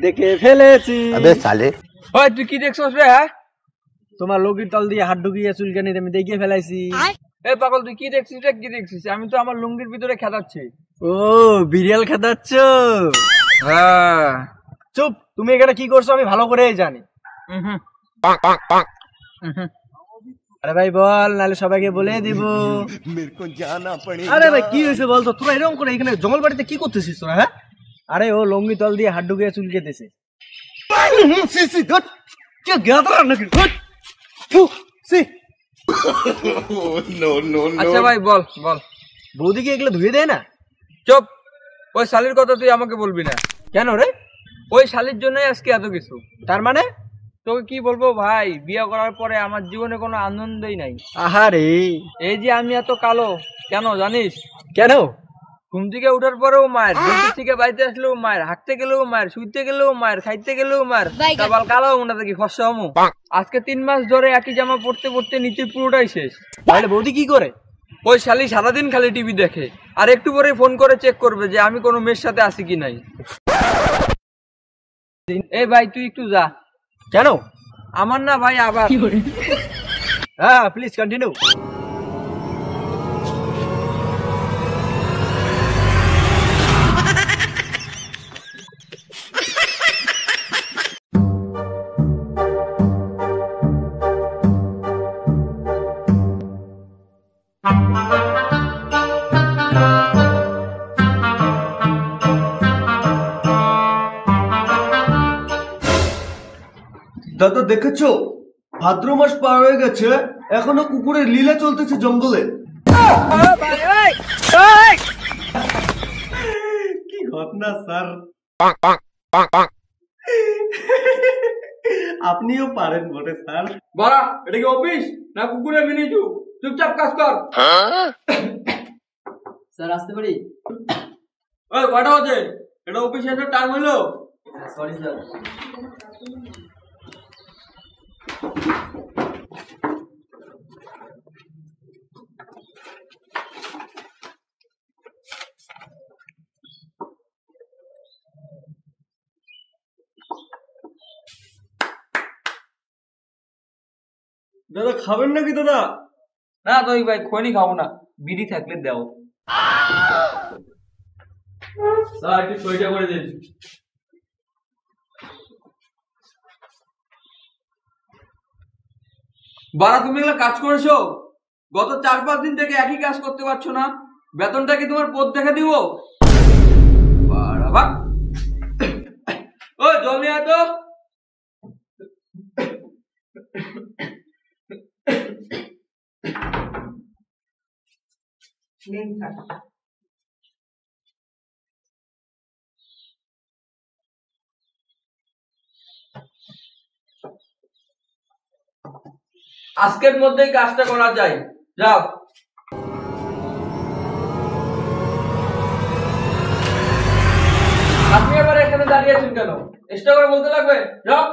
দেখে ফেলেছি। আবে সালে ওই তুই কি দেখছস রে? হ্যাঁ, তোমার লুঙ্গির তল দিয়ে হাত ঢুকিয়ে চুলকানি আমি দেখিয়ে ফেলাইছি। এই পাগল তুই কি দেখছিস রে? কি দেখছিস? আমি তো আমার লুঙ্গির ভিতরে খেদাচ্ছি। ও বিড়াল খেদাচ্ছ? হ্যাঁ। চুপ, তুমি এখানে কি করছো আমি ভালো করেই জানি। আরে ভাই বল, নাহলে সবাইকে বলে দিব। আরে ভাই কি হয়েছে বলতো? তোরা এরকম করে এখানে জঙ্গল বাড়িতে কি করতেছিস তোরা? হ্যাঁ, আরে ও লুঙ্গি তল দিয়ে হাত ঢুকিয়ে চুলকেতেছে। আচ্ছা ভাই বল বল, বৌদিকে এগুলো ধুয়ে দেয় না? চুপ। ওই শালির কথা তুই আমাকে বলবি না। কেন রে? ওই শালির জন্যই আজকে এত কিছু। তার মানে? তোকে কি বলবো ভাই, বিয়ে করার পরে আমার জীবনে কোনো আনন্দই নাই। আহারে, এই যে আমি এত কালো কেন জানিস? কেন? ঘুম থেকে উঠার পরেও মায়ের, ডিউটি থেকে বাড়িতে আসলেও মায়ের, হাঁটতে গেলেও মায়ের, শুইতে গেলেও মায়ের, খাইতে গেলেও মায়ের, কাবাল কালো মনে থাকি ফর্সা হমু। আজকে 3 মাস ধরে একই জামা পড়তে পড়তে নিচে পুরোটাই শেষ। তাহলে বৌদি কি করে? ওই শালি সারাদিন খালি টিভি দেখে, আর একটু পরে ফোন করে চেক করবে যে আমি কোনো মেয়ের সাথে আছি কি নাই। এই ভাই তুই একটু যা। কেন? আমার না ভাই আবার। হ্যাঁ প্লিজ কন্টিনিউ। দাদা দেখেছো, ভাদ্র মাস পার হয়ে গেছে, এখনো কুকুরের লীলা চলতেছে জঙ্গলে। কি ঘটনা স্যার? আপনিও পারেন বটে স্যার। বড়া, এটা কি অফিস না কুকুরের মিনিজু? চুপচাপ কাজ কর। স্যার আসতে পারি? ওই কটা হচ্ছে? এটা অফিস এসে টাইম হইলো? Sorry sir. দাদা খাবেন নাকি দাদা? না তো ভাই খনি খাবো না, বিড়ি থাকলে দাও। স্যার একটু সইটা করে দিন। বাড়া তুমি এগুলো কাজ করেছো? গত 4-5 দিন থেকে একই কাজ করতে পারছো না? বেতনটা কি তোমার পথ দেখে দিব? বাড়া ভাগ। ওই জল নিয়ে আয় তো। আজকের মধ্যেই কাজটা করা যায়, যাও। আপনি আবার এখানে দাঁড়িয়ে আছেন কেন? এক্সট্রা করে বলতে লাগবে, যাও।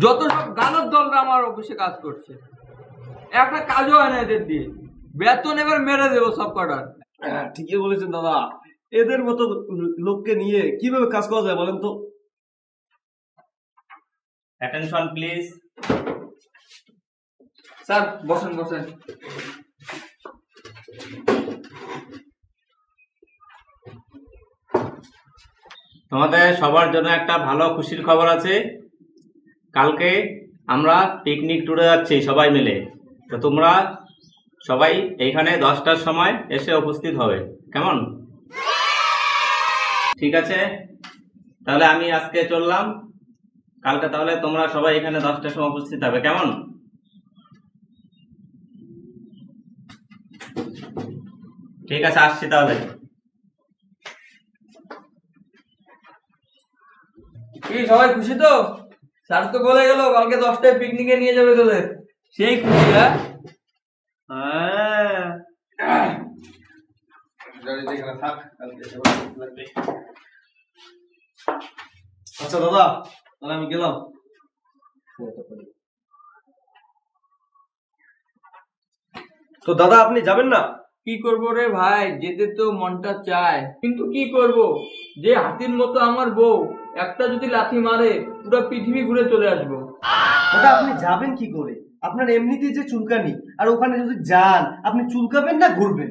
যত সব গানের দলরা আমার অফিসে কাজ করছে, একটা কাজও হয় না এদের দিয়ে। বেতন এবার মেরে দেবো সব কটার। ঠিকই বলেছেন দাদা, এদের মতো লোককে নিয়ে কিভাবে কাজ করা যায় বলেন তো? Attention please. স্যার বসেন বসেন। তোমাদের সবার জন্য একটা ভালো খুশির খবর আছে। কালকে আমরা পিকনিক ট্যুরে যাচ্ছি সবাই মিলে। তো তোমরা সবাই এইখানে 10টার সময় এসে উপস্থিত হবে, কেমন? ঠিক আছে, তাহলে আমি আজকে চললাম। কালকে তাহলে তোমরা সবাই এখানে 10টার সময় উপস্থিত হবে, কেমন? ঠিক আছে, আসছি তাহলে। কি সবাই খুশি তো? স্যার তো বলে গেল কালকে 10টায় পিকনিকে নিয়ে যাবে তোদের। সেই খুশি? হ্যাঁ, আচ্ছা দাদা, তাহলে আমি গেলাম। তো দাদা আপনি যাবেন না? কি করব রে ভাই, যেতে তো মনটা চায়, কিন্তু কি করব, যে হাতির মতো আমার বউ, একটা যদি লাথি মারে পুরো পৃথিবী ঘুরে চলে আসবো। ওটা আপনি যাবেন কি করে? আপনার এমনিতেই যে চুলকানি, আর ওখানে যদি যান আপনি চুলকাবেন না ঘুরবেন?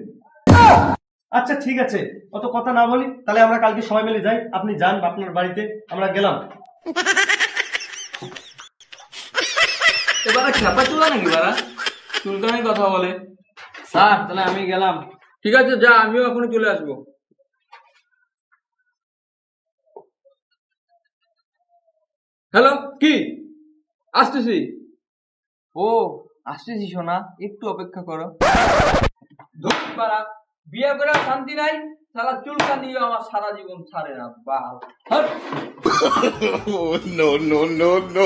আচ্ছা ঠিক আছে, অত কথা না বলি, তাহলে আমরা কালকে সবাই মিলে যাই। আপনি যান আপনার বাড়িতে, আমরা গেলাম। এবারে খেপা চুলা নাকি বারা, চুলকানির কথা বলে। স্যার তাহলে আমি গেলাম। ঠিক আছে যা, আমিও এখনই চলে আসবো। হ্যালো, কি? আসতেছি। ও আসতেছি সোনা, একটু অপেক্ষা করো। বিয়ে করে শান্তি নাই, সারা চুলকা দিয়ে আমার সারা জীবন ছাড়ে না। বাল no, no, no, no.